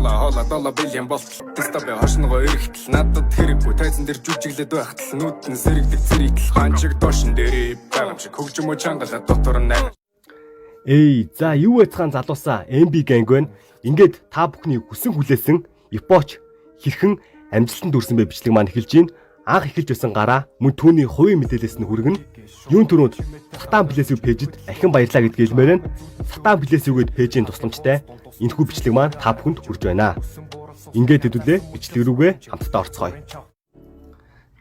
хола 7 билион болтол теста бай хошногоо эрэхтэл надад хэрэггүй тайзан дээр жүжиглээд байхтал нүд нь сэрэгдэг цэрэгтэл ханчиг дошин дээр байгаа юм шиг хөгжмөө чангалаа дотор нь Эй, за юу яцхан залуусаа MB gang байна. Ингээд та бүхний хүсэн хүлээсэн эпоч хэрхэн амжилтанд хүрсэн бэ бичлэг маань эхэлж байна. Анх эхэлж байсан гараа мөн түүний хувийн мэдээлэлс нь хүргэн. Юун төрөнд Сатан Плэс пэйжид ахин баярлаа гэдгийг хэлмээр байна. Сатан Плэс гээд пэйжийн тусламжтай энэхүү бичлэг маань та бүхэнд хүрж байна. Ингээд хэдүүлээ бичлэг рүүгээ хамтдаа орцгоё.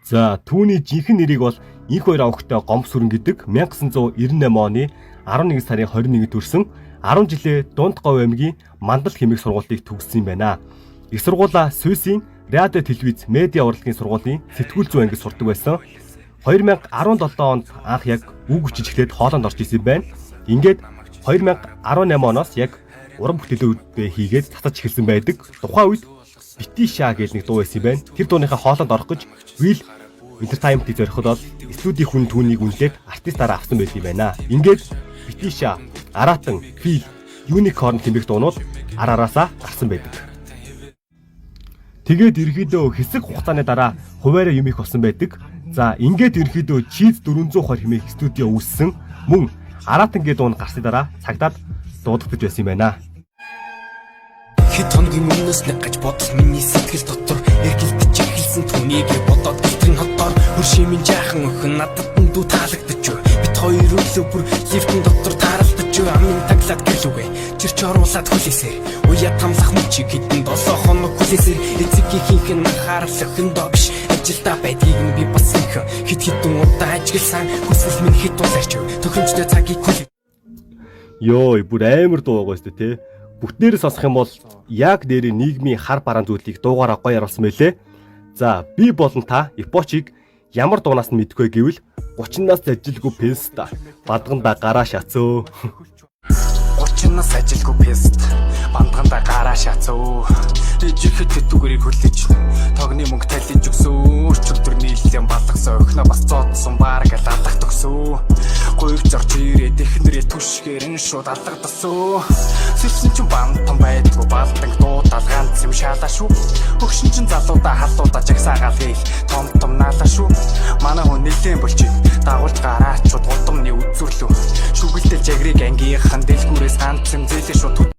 За түүний жинхэнэ нэрийг бол инх хоёр авахтай Гомс сүрэн гэдэг 1998 оны 11 сарын 21-нд төрсэн 10 жилээ Дунд Говь аймгийн Мандал хэмээх сургуулийг төгссөн юм байна. Их сургуулаа Свисийн радио телевиз медиа урлагийн сургуулийн сэтгүүл зүйн ангид сурдаг байсан. 2017 онд анх яг үг хүчижлээд хоолонд орж исэн байна. Ингээд 2018 оноос яг уран бүтээлүүдээ хийгээд татаж эхэлсэн байдаг. Тухайн үед Битиша гэж нэг дуу байсан юм байна. Тэр дууныхаа хоолонд орох гэж Will Entertainment-ийг зориход бол студийн хүн түүнийг үнэлээд артистаараа авсан байт юм байна. Ингээд Битиша, Аратан, Phil, Unicorn хэмээх дуунууд араасаа гарсан байдаг. Тэгээд ерөөдөө хэсэг хугацааны дараа хуваараа юм их болсон байдаг. За ингээд ерөөдөө Cheese 420 хэмээх студио үүссэн. Мөн Аратан гэдэг дуун гарсны дараа цагдаад дуудагдаж байсан юм байна. Хэд хоногийн өмнөөс нэг гаж бодол миний сэтгэл дотор эргэлдэж эхэлсэн түүнийг бодоод гэртэн хотоор хөршимийн жаахан өхөн надад нь дүү таалагдаж юу. Бид хоёр өглөө бүр лифтийн дотор тааралдаж юу. Амин таглаад гэлүгэ чирч оруулаад хүлээсээр уяа тамлах мөчиг хэдэн 7 хоног хүлээсээр эцэгийнхийнх нь анхаарал өгөндөө биш ажилдаа байдгийг нь би бас их хэд хэдэн удаа ажигласан хүсэл минь хэд тулаарч юу. Тохиромжтой цагийг хүлээ. Йоо, бүр амар дуу байгаа шүү дээ, тэ. Бүтнээрээ сонсох юм бол яг нэрээ нийгмийн хар бараан зүйлийг дуугаараа гоё яруулсан байлээ. За би болон та эпочийг ямар дуунаас нь мэдгүй гэвэл 30-наас ажилгүй песта бадганда гараа шацөө. 30-наас ажилгүй пест бандганда гараа шацөө. Жихэд тэтгүүрийг хүлээж тогны мөнгө талиж өгсөө. Өчигдөр нийлэн балгасан өхнө бас цоодсон баг алдах төгсөө. Гуйвч орч ирээд эхнэрээ түшгээр нь шууд алдагдасөө. Сэрсэн ч бантан байдгүй балдан дуудаад ганц юм шалаа шүү. Өгшин чин залуудаа халуудаа жагсаагаал гээл том наалаа шүү. Манай хүн нэлээд болчих дагуулж гараачууд гудамны үзүрлүү. Шүгэлдэл жагрыг ангийнхан дэлгүүрээс ганц юм зээлээ шүү.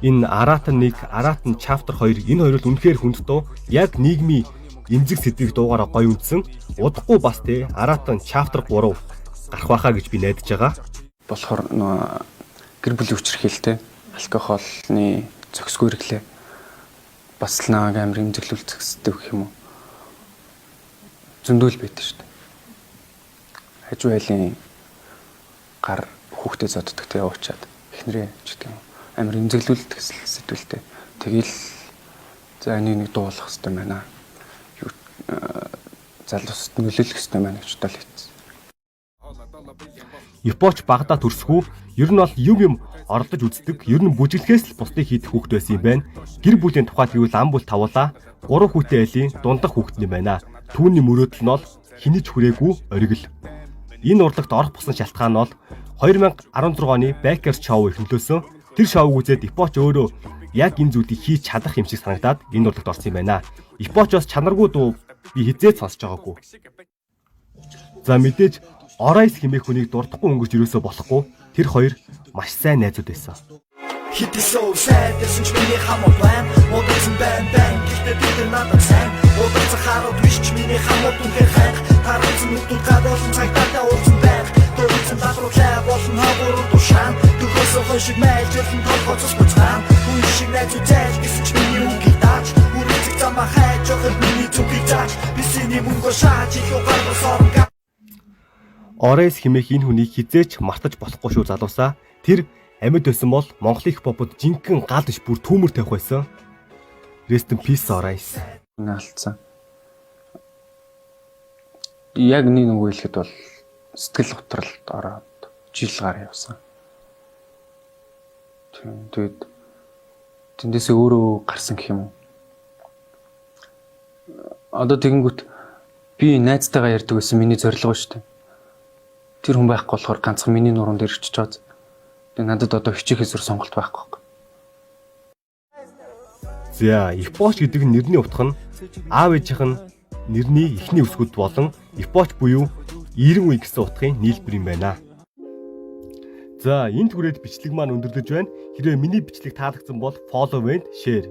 Энэ Аратан 1, Аратан Chapter 2 энэ хоёр бол үнэхээр хүнд дуу. Яг нийгмийн эмзэг сэдвийг дуугаараа гоё үндсэн. Удахгүй бас тэ Аратан Chapter 3 гарах байхаа гэж би найдаж байгаа. Болохоор гэр бүлийн хүчирхийлэлтэй алкогольны зөксгүй хэрэглээ бас л нэг амар эмзэглүүлэх хэрэгтэй гэх юм уу. Зөндөл байдаг шүү дээ. Хажуу айлын гар хүүхдэд зоддог тэ уучаад эхнэрээ ч гэдэг юм. Амар эмзэглүүлэлт сэдвэлтэй. Тэгэл за нэг дуулах хэрэгтэй байна. Юу залуусд нөлөөлөх хэрэгтэй байна гэж бодол хийсэн. Эпоч багада төрсгүү ер нь бол юм оролдож үздэг. Ер нь бүжиглэхээс л бусдыг хийх хүүхэд байсан юм байна. Гэр бүлийн тухайд гэвэл ам бүл тавуулаа 3 хүүтэй айлын дундах хүүхэд юм байна. Түүний мөрөөдөл нь бол хинэж хүрээгүй оргил. Энэ урлагт орох болсон шалтгаан нь бол 2016 оны Backers Show эхлүүлсэн. Тэр шоуг үзээд Эпоч өөрөө яг энэ зүйлийг хийж чадах юм шиг санагдаад энэ урлагт орсон юм байна. Эпочоос чанаргүй дуу би хизээд сонсож байгаагүй. За мэдээж Орайс хэмээх хүнийг дурдахгүй өнгөрч юусоо болохгүй. Тэр хоёр маш сайн найзууд байсан. Хитсоо сайдсан ч миний хамт байна. Модсон байн гэхдээ бид надад сайн. Модсон хараад биш ч миний хамт үнээр хайх. Тарцсан нүдүүд гадуулсан цагтаа уулсан байх. Дөрвөн лавруулаа болон хавруу тушаан. Дөхөөс хойшиг мэлжсэн толгоцос буцаан. Хүн шиг найзууд зайл гэсэн ч миний үгийг дааж. Үргэлж замаа хайж явах миний зүгийг зааж. Бисний мөнгө шааж их угаалгаас орон. Орайс хэмээх энэ хүнийг хизээч мартаж болохгүй шүү залуусаа. Тэр амьд байсан бол Монголын хипхопод жинхэнэ гал иш бүр түүмэр тавих байсан. Rest in peace Орайс. Наалцсан. Яг нэг хэлэхэд бол сэтгэл готролд ороод жил гар явсан. Тэгээд тэндээсээ өөрөө гарсан гэх юм уу. Одоо тэгэнгүүт би найзтайгаа ярьдаг байсан миний зорилго шүү дээ. Тэр хүн байхгүй болохоор ганцхан миний нуруунд ирчихэж байгаа. Тэгээ надад одоо хичээхээс зур сонголт байхгүй. За, Ипоч гэдэг нь нэрний утга нь аав ээжийнх нь нэрний эхний үсгүүд болон Ипоч буюу Ирэн үе гэсэн утгын нийлбэр юм байна. За, энэ түрээд бичлэг маань өндөрлөж байна. Хэрвээ миний бичлэг таалагдсан бол follow and share.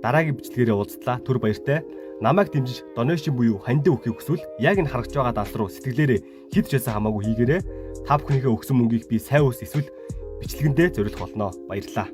Дараагийн бичлэгээрээ уулзлаа. Түр баяртай. Намайг дэмжиж донешн буюу хандив өгөхийг хүсвэл яг энэ харагдж байгаа данс руу сэтгэлээрээ хэд ч байсан хамаагүй хийгээрэй. Та бүхнийхээ өгсөн мөнгийг би сайн ус эсвэл бичлэгэндээ зориулах болно. Баярлалаа.